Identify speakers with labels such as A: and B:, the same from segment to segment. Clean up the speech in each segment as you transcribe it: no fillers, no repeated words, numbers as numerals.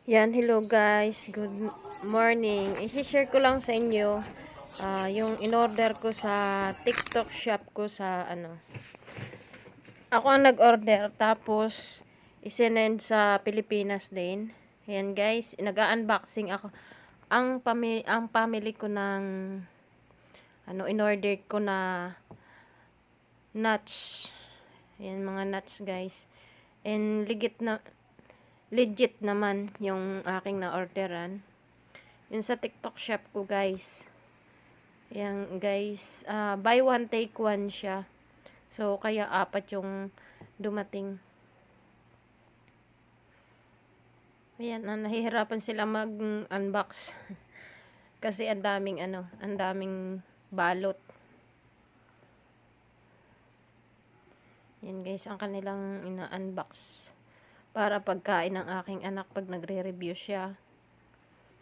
A: Yan, hello guys. Good morning. I-share ko lang sa inyo yung in-order ko sa TikTok shop ko sa Ako ang nag-order tapos isinend sa Pilipinas din. Yan guys, nag-unboxing ako. Ang family ko ng in-order ko na nuts. Yan mga nuts guys. And legit naman yung aking na-orderan. Yun sa TikTok shop ko guys. Yan guys, buy one take one siya. So kaya apat yung dumating. Ayan, nahihirapan sila mag-unbox. Kasi ang daming balot. Yan guys, ang kanilang ina-unbox. Para pagkain ng aking anak pag nagre-review siya.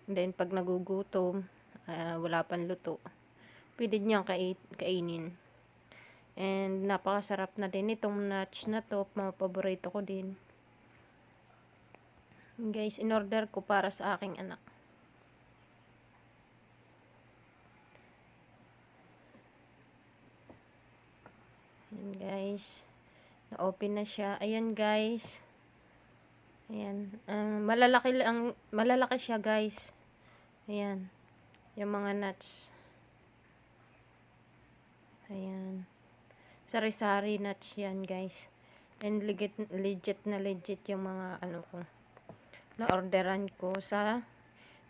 A: And then pag nagugutom, wala pang luto, pwede niyang kainin. And napakasarap na din itong nuts na to, mga paborito ko din. Guys, in-order ko para sa aking anak. Ayan guys, na-open na siya. Ayan guys. Ayan, malalaki siya guys. Ayan, yung mga nuts. Ayan, sari-sari nuts yan guys. And legit yung mga ko na orderan ko sa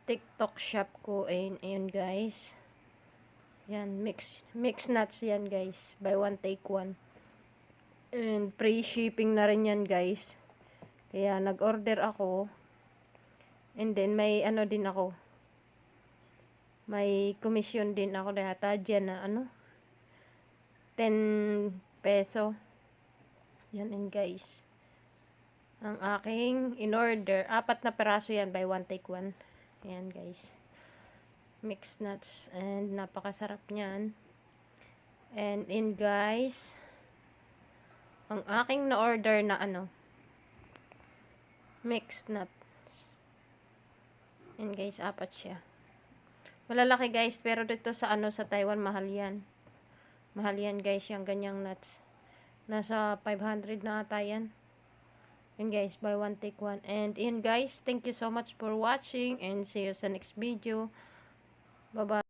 A: TikTok shop ko. Ayun guys. Yan, mix nuts yan guys. Buy one take one. And free shipping na rin yan guys. Kaya nag-order ako. And then may din ako. May commission din ako data dyan na 10 peso. Yan and guys. Ang aking in-order, 4 na peraso yan, buy one take one. Ayan guys. Mixed nuts and napakasarap niyan. And in guys, ang aking na-order na mixed nuts. And guys, 4 siya. Malalaki guys, pero dito sa sa Taiwan mahal yan. Mahal yan guys, yung ganyang nuts. Nasa 500 na ata yan. And guys, buy one take one. And in guys, thank you so much for watching and see you sa next video. Bye bye.